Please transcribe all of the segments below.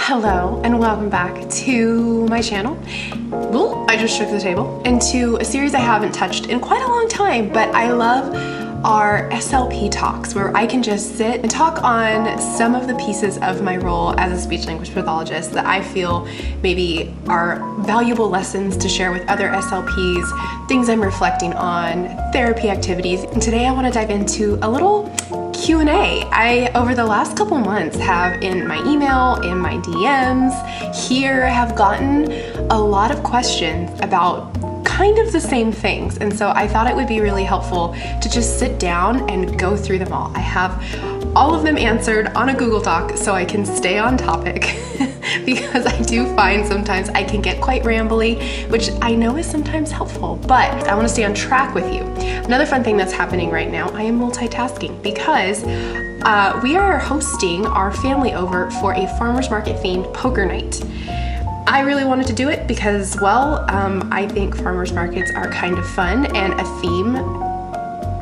Hello and welcome back to my channel. Ooh, I just shook the table. Into a series I haven't touched in quite a long time, but I love our SLP talks where I can just sit and talk on some of the pieces of my role as a speech language pathologist that I feel maybe are valuable lessons to share with other SLPs, things I'm reflecting on, therapy activities. And today I want to dive into a little Q&A. I, over the last couple months, have in my email, in my DMs, here have gotten a lot of questions about kind of the same things. And so I thought it would be really helpful to just sit down and go through them all. I have all of them answered on a Google Doc so I can stay on topic because I do find sometimes I can get quite rambly, which I know is sometimes helpful, but I want to stay on track with you. Another fun thing that's happening right now, I am multitasking because we are hosting our family over for a farmers market themed poker night. I really wanted to do it because, well, I think farmers markets are kind of fun, and a theme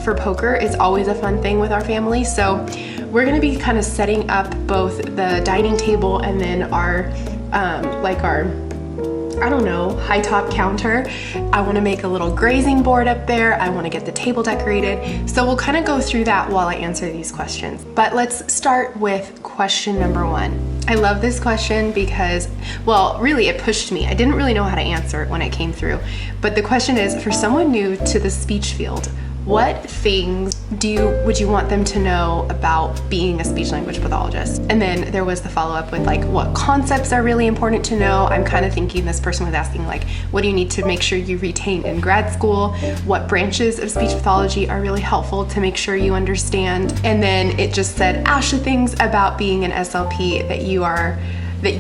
for poker is always a fun thing with our family. So we're gonna be kind of setting up both the dining table and then our, I don't know, high top counter. I wanna make a little grazing board up there. I wanna get the table decorated. So we'll kind of go through that while I answer these questions. But let's start with question number one. I love this question because, well, really it pushed me. I didn't really know how to answer it when it came through. But the question is, for someone new to the speech field, what things would you want them to know about being a speech language pathologist? And then there was the follow-up with like, what concepts are really important to know? I'm kind of thinking this person was asking like, what do you need to make sure you retain in grad school? What branches of speech pathology are really helpful to make sure you understand? And then it just said, Asha, things about being an SLP that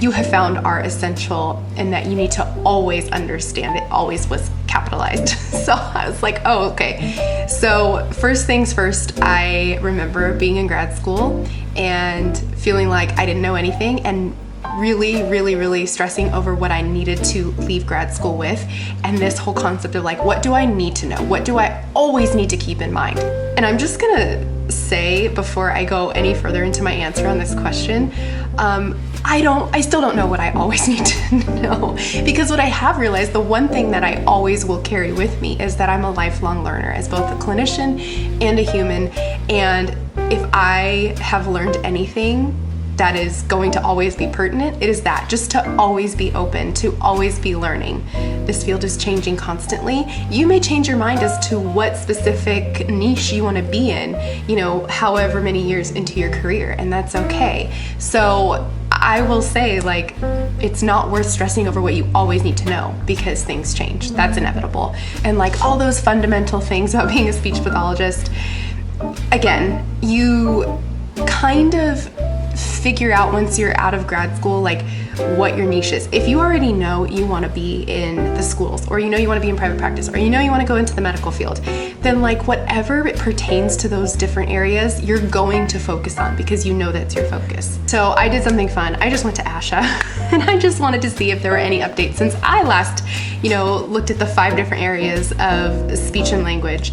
you have found are essential and that you need to always understand. It always was capitalized. So I was like, oh, okay. So first things first, I remember being in grad school and feeling like I didn't know anything and really stressing over what I needed to leave grad school with. And this whole concept of like, what do I need to know? What do I always need to keep in mind? And I'm just gonna say before I go any further into my answer on this question, I still don't know what I always need to know, because what I have realized, the one thing that I always will carry with me is that I'm a lifelong learner as both a clinician and a human. And if I have learned anything that is going to always be pertinent, it is that, just to always be open, to always be learning. This field is changing constantly. You may change your mind as to what specific niche you want to be in, you know, however many years into your career, and that's okay. So I will say, like, it's not worth stressing over what you always need to know because things change. That's inevitable. And like all those fundamental things about being a speech pathologist, again, you kind of figure out once you're out of grad school, like what your niche is. If you already know you want to be in the schools, or you know you want to be in private practice, or you know you want to go into the medical field, then like whatever it pertains to those different areas, you're going to focus on because you know that's your focus. So I did something fun. I just went to ASHA and I just wanted to see if there were any updates since I last, looked at the 5 different areas of speech and language.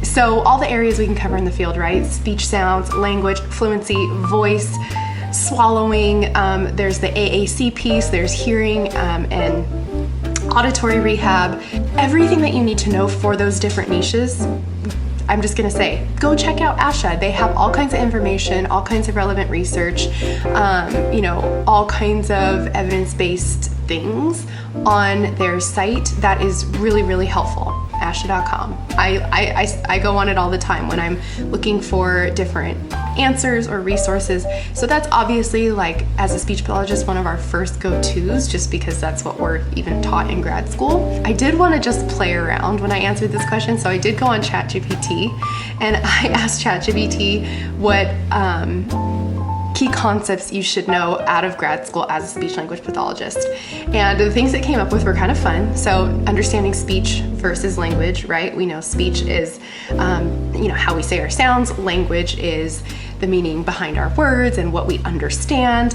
So all the areas we can cover in the field, right? Speech sounds, language, fluency, voice, swallowing, there's the AAC piece, there's hearing and auditory rehab. Everything that you need to know for those different niches, I'm just gonna say, go check out ASHA. They have all kinds of information, all kinds of relevant research, all kinds of evidence-based things on their site that is really helpful. ASHA.com. I go on it all the time when I'm looking for different answers or resources. So that's obviously, like, as a speech pathologist, one of our first go-tos, just because that's what we're even taught in grad school. I did want to just play around when I answered this question, so I did go on Chat GPT and I asked Chat GPT what key concepts you should know out of grad school as a speech language pathologist. And the things that came up with were kind of fun. So understanding speech versus language, right? We know speech is, how we say our sounds. Language is the meaning behind our words and what we understand.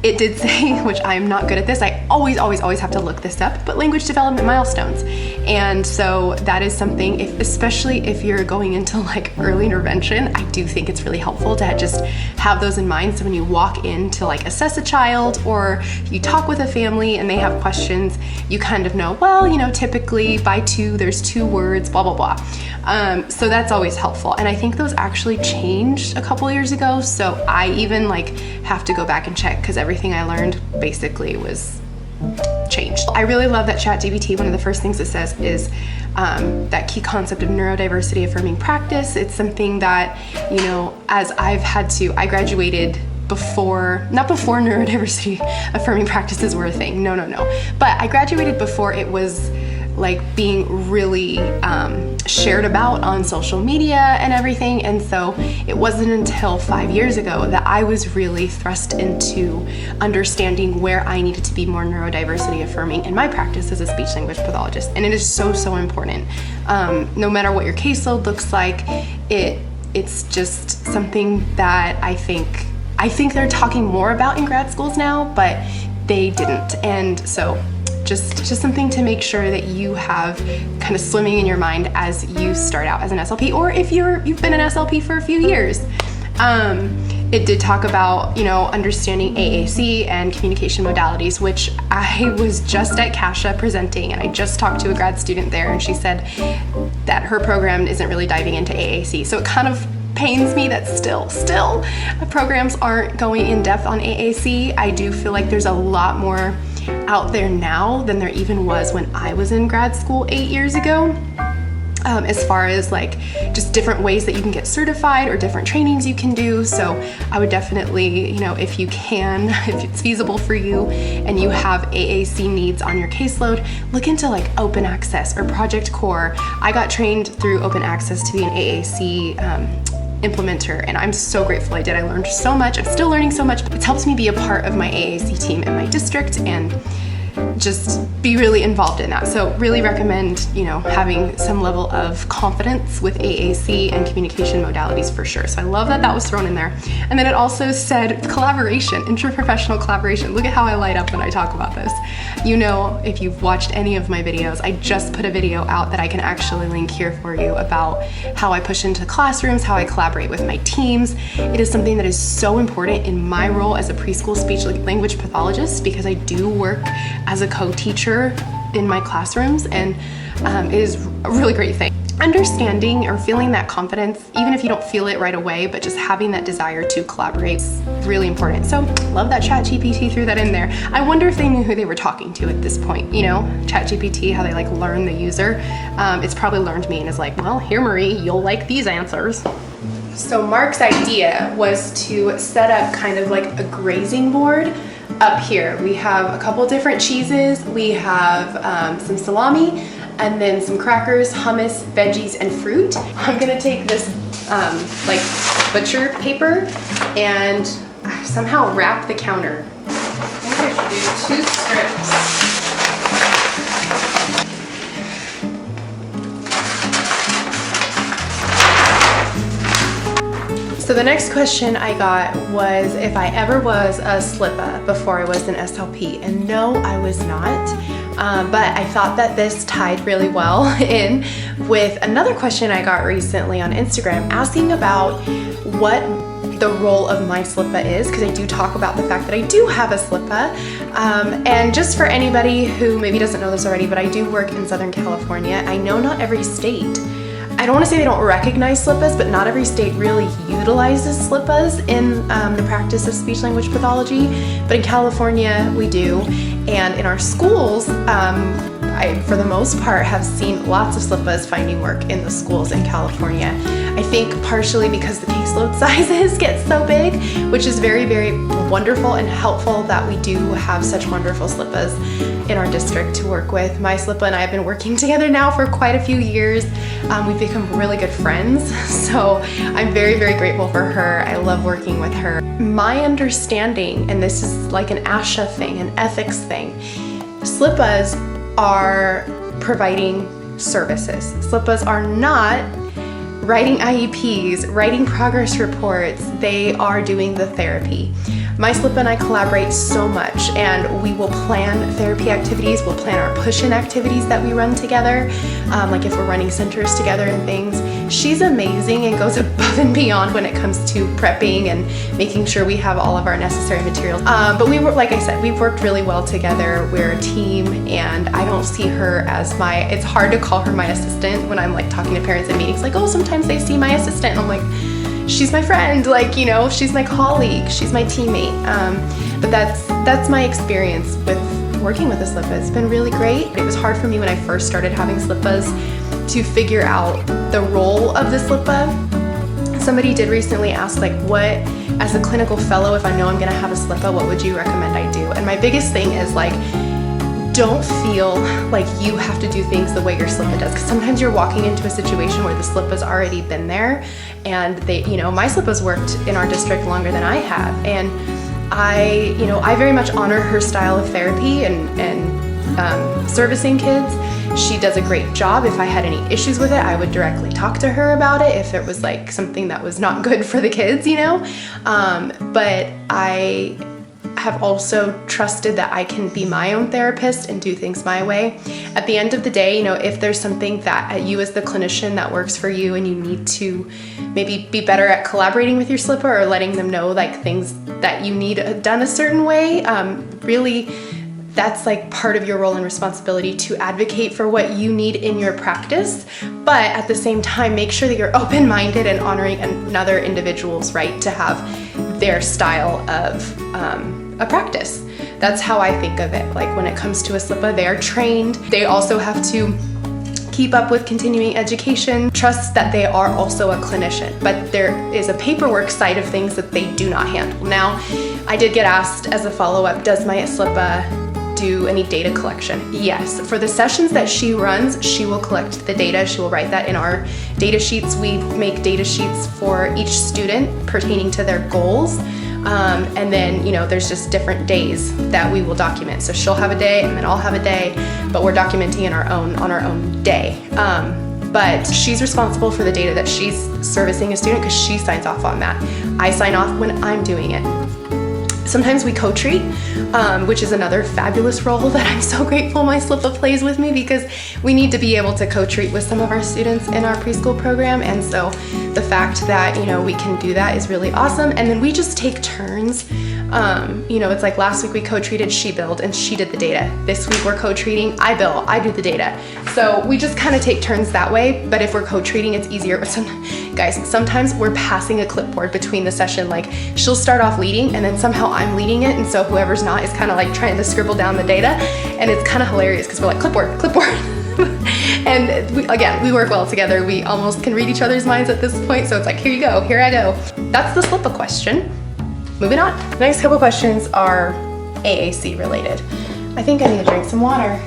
it did say, which I'm not good at this, I always have to look this up, but language development milestones. And so that is something, especially if you're going into like early intervention, I do think it's really helpful to just have those in mind. So when you walk in to like assess a child, or you talk with a family and they have questions, you kind of know, well, you know, typically by 2, there's 2 words, blah, blah, blah. So that's always helpful. And I think those actually changed a couple years ago. So I even like have to go back and check, because everything I learned basically was changed. I really love that Chat GPT, one of the first things it says is that key concept of neurodiversity affirming practice. It's something that, you know, as I graduated not before neurodiversity affirming practices were a thing, no, but I graduated before it was like being really shared about on social media and everything. And so it wasn't until 5 years ago that I was really thrust into understanding where I needed to be more neurodiversity affirming in my practice as a speech language pathologist. And it is so important. No matter what your caseload looks like, it's just something that I think they're talking more about in grad schools now, but they didn't. And so just something to make sure that you have kind of swimming in your mind as you start out as an SLP, or if you've been an SLP for a few years. It did talk about, you know, understanding AAC and communication modalities, which I was just at CASHA presenting, and I just talked to a grad student there, and she said that her program isn't really diving into AAC. So it kind of pains me that still programs aren't going in depth on AAC. I do feel like there's a lot more out there now than there even was when I was in grad school 8 years ago, as far as like just different ways that you can get certified or different trainings you can do. So I would definitely, you know, if you can, if it's feasible for you and you have AAC needs on your caseload, look into like open access or Project Core. I got trained through open access to be an AAC implementer, and I'm so grateful I did. I learned so much. I'm still learning so much. It's helped me be a part of my AAC team in my district and just be really involved in that. So really recommend, you know, having some level of confidence with AAC and communication modalities for sure. So I love that that was thrown in there. And then it also said collaboration, interprofessional collaboration. Look at how I light up when I talk about this. You know, if you've watched any of my videos, I just put a video out that I can actually link here for you about how I push into classrooms, how I collaborate with my teams. It is something that is so important in my role as a preschool speech language pathologist, because I do work as a co-teacher in my classrooms, and it is a really great thing. Understanding or feeling that confidence, even if you don't feel it right away, but just having that desire to collaborate is really important. So love that Chat GPT threw that in there. I wonder if they knew who they were talking to at this point. You know, Chat GPT, how they like learn the user. It's probably learned me and is like, well, here Marie, you'll like these answers. So Mark's idea was to set up kind of like a grazing board up here. We have a couple different cheeses. We have some salami, and then some crackers, hummus, veggies, and fruit. I'm gonna take this like butcher paper and somehow wrap the counter. I think I should do 2 strips. So the next question I got was if I ever was a SLPA before I was an SLP, and no, I was not. But I thought that this tied really well in with another question I got recently on Instagram asking about what the role of my SLPA is, because I do talk about the fact that I do have a SLPA. And just for anybody who maybe doesn't know this already, but I do work in Southern California. I know not every state, I don't want to say they don't recognize SLPAs, but not every state really utilizes SLPAs in the practice of speech language pathology. But in California, we do. And in our schools, I, for the most part, have seen lots of SLPAs finding work in the schools in California. I think partially because the caseload sizes get so big, which is very, very wonderful and helpful that we do have such wonderful SLPAs in our district to work with. My SLPA and I have been working together now for quite a few years. We've become really good friends, so I'm very, very grateful for her. I love working with her. My understanding, and this is like an ASHA thing, an ethics thing, SLPAs are providing services. SLPAs are not writing IEPs, writing progress reports. They are doing the therapy. My SLPA and I collaborate so much, and we will plan therapy activities, we'll plan our push-in activities that we run together, like if we're running centers together and things. She's amazing and goes above and beyond when it comes to prepping and making sure we have all of our necessary materials. But we were, like I said, we've worked really well together. We're a team, and I don't see her as it's hard to call her my assistant when I'm like talking to parents in meetings, like, oh, sometimes they see my assistant. And I'm like, she's my friend, like, you know, she's my colleague, she's my teammate. But that's my experience with working with a SLPA. It's been really great. It was hard for me when I first started having SLPAs to figure out the role of the SLPA. Somebody did recently ask, like, what, as a clinical fellow, if I know I'm gonna have a SLPA, what would you recommend I do? And my biggest thing is, like, don't feel like you have to do things the way your SLPA does, because sometimes you're walking into a situation where the SLPA's already been there, and they, you know, my SLPA's worked in our district longer than I have, and I very much honor her style of therapy and servicing kids. She does a great job. If I had any issues with it, I would directly talk to her about it if it was like something that was not good for the kids, you know. But I have also trusted that I can be my own therapist and do things my way. At the end of the day, you know, if there's something that you as the clinician that works for you and you need to maybe be better at collaborating with your SLPA or letting them know like things that you need done a certain way, really that's like part of your role and responsibility to advocate for what you need in your practice. But at the same time, make sure that you're open-minded and honoring another individual's right to have their style of a practice. That's how I think of it. Like when it comes to a SLPA, they are trained. They also have to keep up with continuing education, trust that they are also a clinician, but there is a paperwork side of things that they do not handle. Now, I did get asked as a follow-up, does my SLPA do any data collection? Yes. For the sessions that she runs, she will collect the data. She will write that in our data sheets. We make data sheets for each student pertaining to their goals. And then, you know, there's just different days that we will document. So she'll have a day and then I'll have a day, but we're documenting on our own day. But she's responsible for the data that she's servicing a student because she signs off on that. I sign off when I'm doing it. Sometimes we co-treat, which is another fabulous role that I'm so grateful my SLPA plays with me, because we need to be able to co-treat with some of our students in our preschool program. And so the fact that, you know, we can do that is really awesome. And then we just take turns. You know, it's like last week we co-treated, she billed and she did the data. This week we're co-treating, I bill, I do the data. So we just kind of take turns that way. But if we're co-treating, it's easier. But guys, sometimes we're passing a clipboard between the session. Like she'll start off leading and then somehow I'm leading it. And so whoever's not is kind of like trying to scribble down the data. And it's kind of hilarious because we're like, clipboard. And we work well together. We almost can read each other's minds at this point. So it's like, here you go, here I go. That's the SLPA question. Moving on. The next couple questions are AAC related. I think I need to drink some water.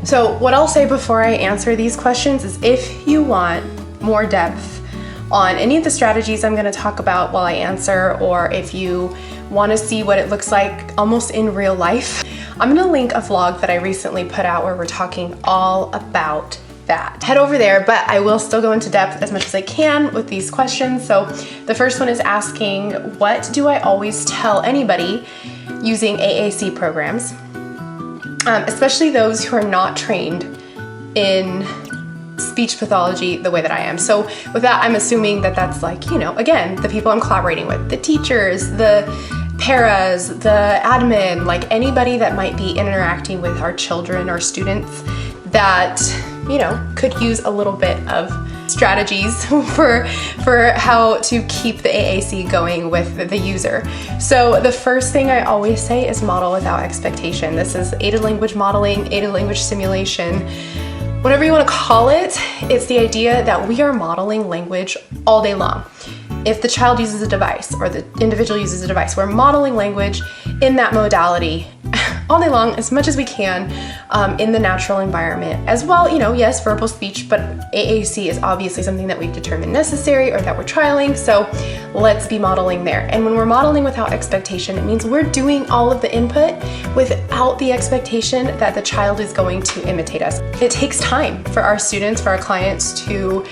So what I'll say before I answer these questions is if you want more depth on any of the strategies I'm going to talk about while I answer, or if you want to see what it looks like almost in real life, I'm going to link a vlog that I recently put out where we're talking all about that. Head over there, but I will still go into depth as much as I can with these questions. So the first one is asking, what do I always tell anybody using AAC programs, especially those who are not trained in speech pathology the way that I am? So with that, I'm assuming that that's like, you know, again, the people I'm collaborating with, the teachers, the paras, the admin, like anybody that might be interacting with our children or students that, you know, could use a little bit of strategies for how to keep the AAC going with the user. So the first thing I always say is model without expectation. This is aided language modeling, aided language simulation, whatever you want to call it. It's the idea that we are modeling language all day long. If the child uses a device or the individual uses a device, we're modeling language in that modality all day long as much as we can in the natural environment as well. You know, yes, verbal speech, but AAC is obviously something that we've determined necessary or that we're trialing. So let's be modeling there. And when we're modeling without expectation, it means we're doing all of the input without the expectation that the child is going to imitate us. It takes time for our students, for our clients to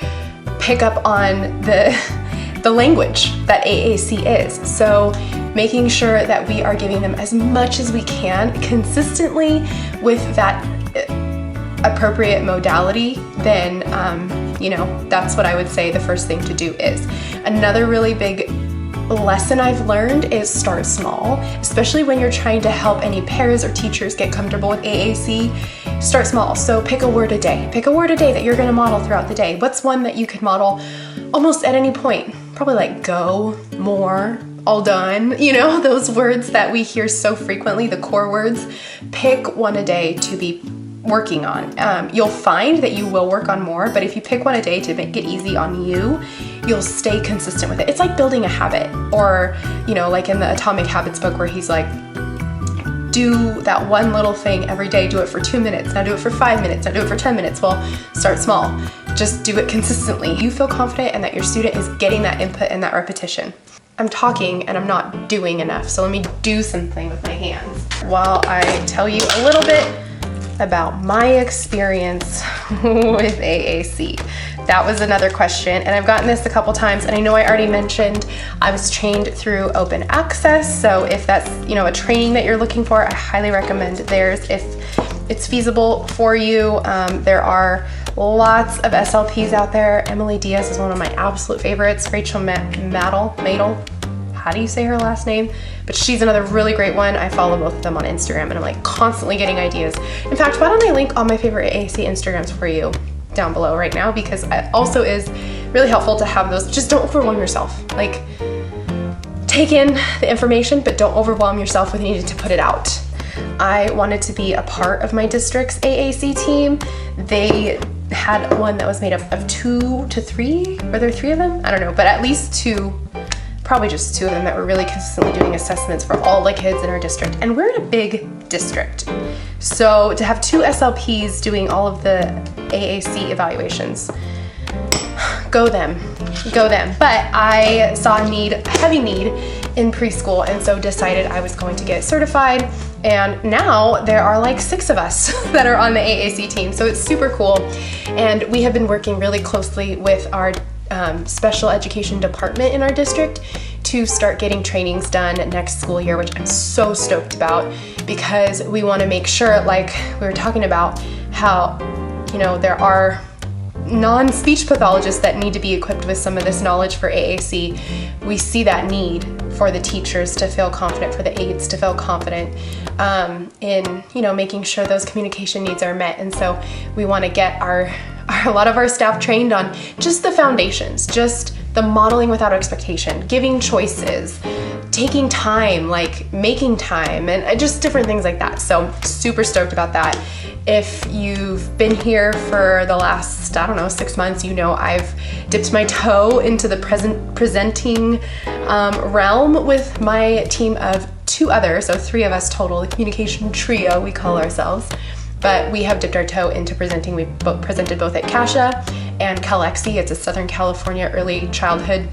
pick up on the language that AAC is. So making sure that we are giving them as much as we can consistently with that appropriate modality, then that's what I would say the first thing to do is. Another really big lesson I've learned is start small, especially when you're trying to help any parents or teachers get comfortable with AAC. Start small. So pick a word a day. Pick a word a day that you're going to model throughout the day. What's one that you could model almost at any point? Probably like go, more, all done, those words that we hear so frequently, the core words. Pick one a day to be working on. You'll find that you will work on more, but if you pick one a day to make it easy on you, you'll stay consistent with it. It's like building a habit, or, like in the Atomic Habits book where he's like, do that one little thing every day, do it for 2 minutes, now do it for 5 minutes, now do it for 10 minutes. Well, start small, just do it consistently. You feel confident and that your student is getting that input and that repetition. I'm talking and I'm not doing enough, so let me do something with my hands while I tell you a little bit about my experience with AAC. That was another question, and I've gotten this a couple times, and I know I already mentioned I was trained through Open Access, so if that's a training that you're looking for, I highly recommend theirs if it's feasible for you. There are lots of SLPs out there. Emily Diaz is one of my absolute favorites. Rachel Madel, how do you say her last name? But she's another really great one. I follow both of them on Instagram, and I'm like constantly getting ideas. In fact, why don't I link all my favorite AAC Instagrams for you down below right now, because it also is really helpful to have those. Just don't overwhelm yourself. Like, take in the information, but don't overwhelm yourself with needing to put it out. I wanted to be a part of my district's AAC team. They had one that was made up of 2 to 3. Were there 3 of them? I don't know, but at least 2. Probably just 2 of them that were really consistently doing assessments for all the kids in our district. And we're in a big district. So to have 2 SLPs doing all of the AAC evaluations, go them. But I saw a heavy need in preschool, and so decided I was going to get certified. And now there are like 6 of us that are on the AAC team. So it's super cool. And we have been working really closely with our special education department in our district to start getting trainings done next school year, which I'm so stoked about, because we want to make sure, like we were talking about, how there are non-speech pathologists that need to be equipped with some of this knowledge for AAC. We see that need for the teachers to feel confident, for the aides to feel confident in making sure those communication needs are met. And so we want to get a lot of our staff trained on just the foundations, just the modeling without expectation, giving choices, taking time, like making time, and just different things like that. So super stoked about that. If you've been here for the last, 6 months, I've dipped my toe into the presenting realm with my team of 2 others, so 3 of us total, the communication trio we call ourselves. But we have dipped our toe into presenting. We presented both at CASHA and CalExi. It's a Southern California Early Childhood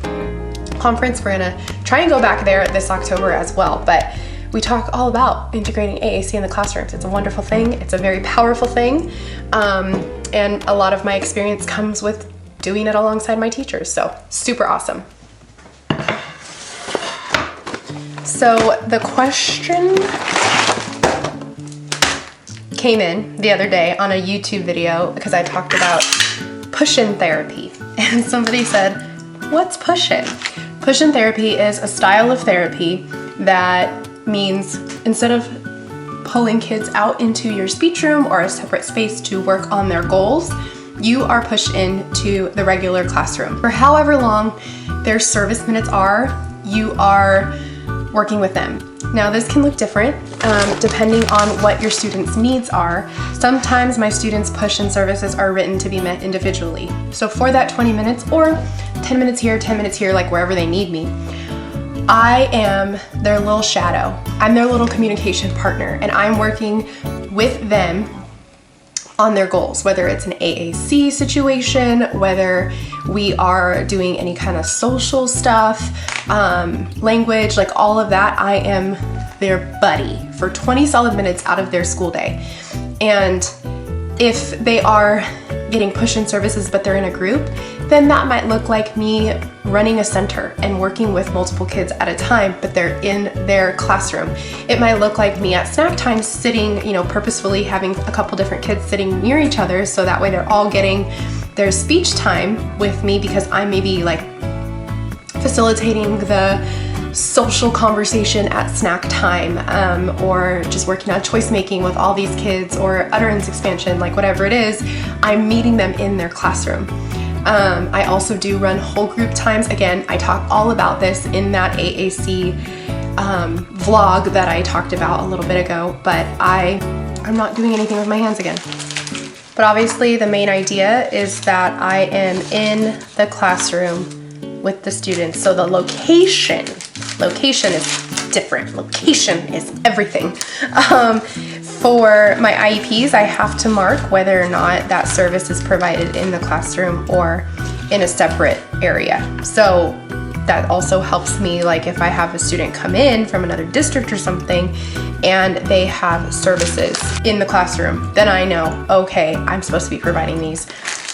Conference. We're gonna try and go back there this October as well. But we talk all about integrating AAC in the classrooms. It's a wonderful thing. It's a very powerful thing. And a lot of my experience comes with doing it alongside my teachers. So super awesome. So the question came in the other day on a YouTube video because I talked about push-in therapy. And somebody said, what's push-in? Push-in therapy is a style of therapy that means instead of pulling kids out into your speech room or a separate space to work on their goals, you are pushed into the regular classroom. For however long their service minutes are, you are working with them. Now this can look different depending on what your students' needs are. Sometimes my students' push-in services are written to be met individually. So for that 20 minutes or 10 minutes here, 10 minutes here, like wherever they need me, I am their little shadow. I'm their little communication partner, and I'm working with them on their goals, whether it's an AAC situation, whether we are doing any kind of social stuff, language, like all of that. I am their buddy for 20 solid minutes out of their school day. And if they are getting push-in services but they're in a group, then that might look like me running a center and working with multiple kids at a time, but they're in their classroom. It might look like me at snack time sitting, purposefully having a couple different kids sitting near each other so that way they're all getting their speech time with me, because I'm maybe like facilitating the social conversation at snack time, or just working on choice making with all these kids, or utterance expansion, like whatever it is, I'm meeting them in their classroom. I also do run whole group times. Again, I talk all about this in that AAC vlog that I talked about a little bit ago, but I'm not doing anything with my hands again. But obviously the main idea is that I am in the classroom with the students. So the location is different. Location is everything. For my IEPs, I have to mark whether or not that service is provided in the classroom or in a separate area. So that also helps me, like if I have a student come in from another district or something and they have services in the classroom, then I know, okay, I'm supposed to be providing these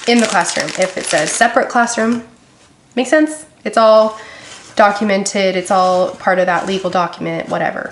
in the classroom. If it says separate classroom, makes sense? It's all documented, it's all part of that legal document, whatever.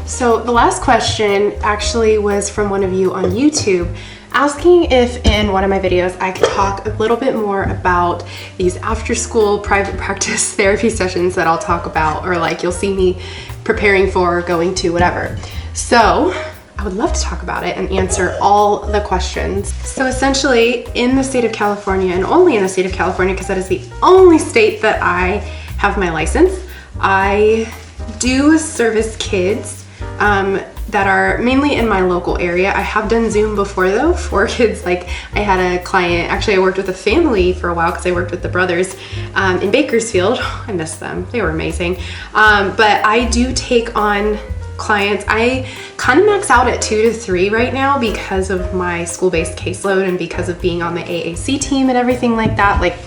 So the last question actually was from one of you on YouTube, asking if in one of my videos I could talk a little bit more about these after school private practice therapy sessions that I'll talk about, or like you'll see me preparing for, going to, whatever. So I would love to talk about it and answer all the questions. So essentially in the state of California, and only in the state of California, because that is the only state that I have my license, I do service kids that are mainly in my local area. I have done Zoom before though, for kids. Like I had a client, actually I worked with a family for a while because I worked with the brothers in Bakersfield. I miss them, they were amazing. But I do take on clients. I kind of max out at 2 to 3 right now because of my school-based caseload and because of being on the AAC team and everything like that. Like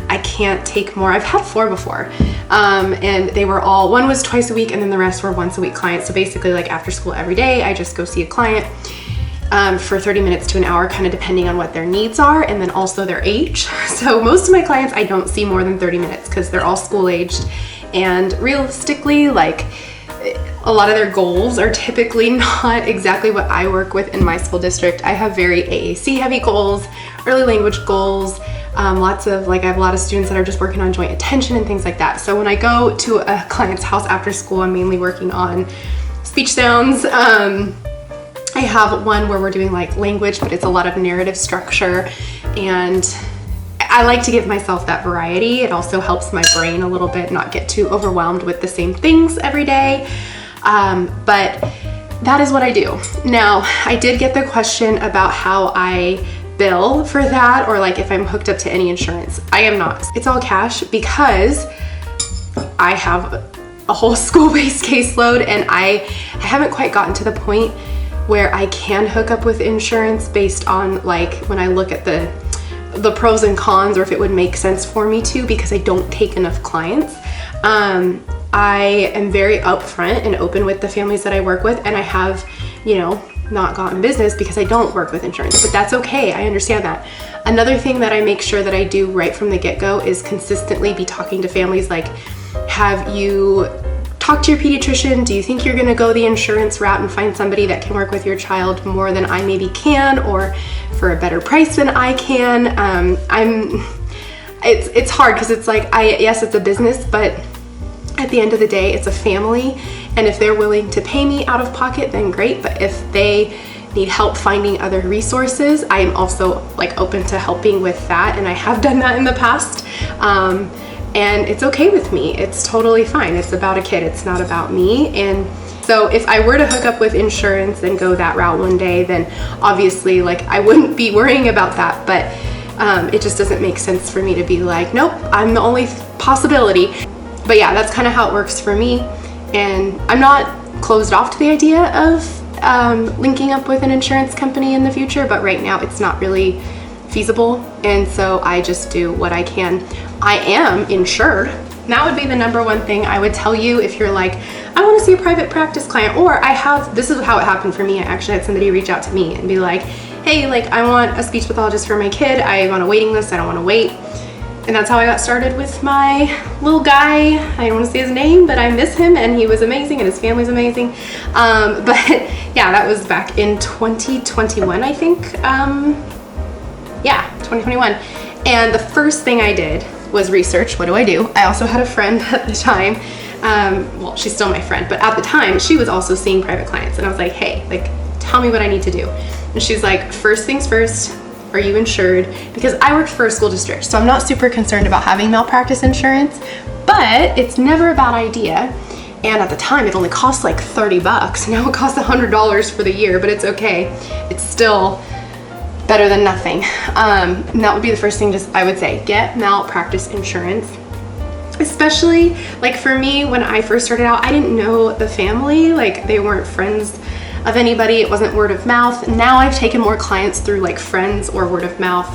I can't take more. I've had 4 before. And they were all, one was twice a week and then the rest were once a week clients. So basically like after school every day, I just go see a client for 30 minutes to an hour, kind of depending on what their needs are and then also their age. So most of my clients, I don't see more than 30 minutes because they're all school aged, and realistically, like a lot of their goals are typically not exactly what I work with in my school district. I have very AAC heavy goals, early language goals, lots of, like I have a lot of students that are just working on joint attention and things like that. So when I go to a client's house after school, I'm mainly working on speech sounds. I have one where we're doing like language, but it's a lot of narrative structure, and I like to give myself that variety. It also helps my brain a little bit not get too overwhelmed with the same things every day. But that is what I do. Now, I did get the question about how I bill for that, or like if I'm hooked up to any insurance. I am not. It's all cash because I have a whole school-based caseload, and I haven't quite gotten to the point where I can hook up with insurance based on like when I look at the pros and cons, or if it would make sense for me to, because I don't take enough clients. I am very upfront and open with the families that I work with, and I have, not gotten business because I don't work with insurance, but that's okay. I understand that. Another thing that I make sure that I do right from the get-go is consistently be talking to families like, have you talked to your pediatrician? Do you think you're gonna go the insurance route and find somebody that can work with your child more than I maybe can, or for a better price than I can? It's hard because it's like, yes, it's a business, but at the end of the day, it's a family, and if they're willing to pay me out of pocket, then great. But if they need help finding other resources, I am also like open to helping with that, and I have done that in the past. And it's okay with me. It's totally fine. It's about a kid. It's not about me. And so if I were to hook up with insurance and go that route one day, then obviously like I wouldn't be worrying about that. But it just doesn't make sense for me to be like, nope, I'm the only possibility. But yeah, that's kind of how it works for me. And I'm not closed off to the idea of linking up with an insurance company in the future, but right now it's not really feasible. And so I just do what I can. I am insured. That would be the number one thing I would tell you if you're like, I want to see a private practice client, or this is how it happened for me. I actually had somebody reach out to me and be like, hey, like I want a speech pathologist for my kid. I'm on a waiting list. I don't want to wait. and that's how I got started with my little guy. I don't want to say his name, but I miss him, and he was amazing, and his family's amazing. But yeah, that was back in 2021, I think. Yeah, 2021. And the first thing I did was research. What do? I also had a friend at the time. Well, she's still my friend, but at the time she was also seeing private clients, and I was like, hey, like, tell me what I need to do. And she's like, first things first, are you insured? Because I work for a school district, so I'm not super concerned about having malpractice insurance, but it's never a bad idea. And at the time it only cost like 30 bucks. Now it costs $100 for the year, but it's okay. It's still better than nothing. And that would be the first thing, just I would say, get malpractice insurance. Especially like for me, when I first started out, I didn't know the family, like they weren't friends of anybody. It wasn't word of mouth. Now I've taken more clients through like friends or word of mouth,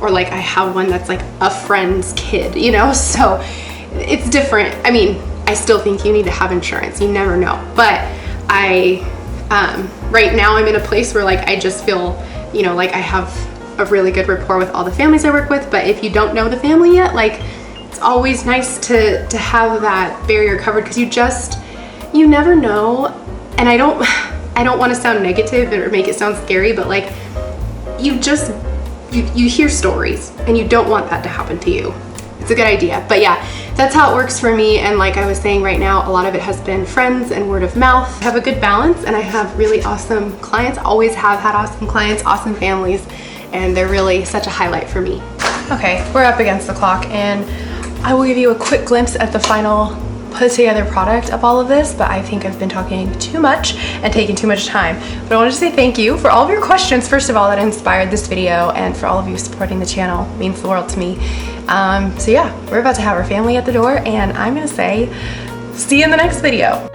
or like I have one that's like a friend's kid, you know, so it's different. I mean, I still think you need to have insurance. You never know. But right now I'm in a place where like I just feel, you know, like I have a really good rapport with all the families I work with. But if you don't know the family yet, like it's always nice to have that barrier covered, because you never know. And I don't want to sound negative or make it sound scary, but like you hear stories and you don't want that to happen to you. It's a good idea. But yeah, that's how it works for me. And like I was saying, right now, a lot of it has been friends and word of mouth. I have a good balance, and I have really awesome clients. Always have had awesome clients, awesome families, and they're really such a highlight for me. Okay, we're up against the clock, and I will give you a quick glimpse at the final put together product of all of this, but I think I've been talking too much and taking too much time. But I wanted to say thank you for all of your questions, first of all, that inspired this video, and for all of you supporting the channel. It means the world to me. So yeah, we're about to have our family at the door, and I'm gonna say, see you in the next video.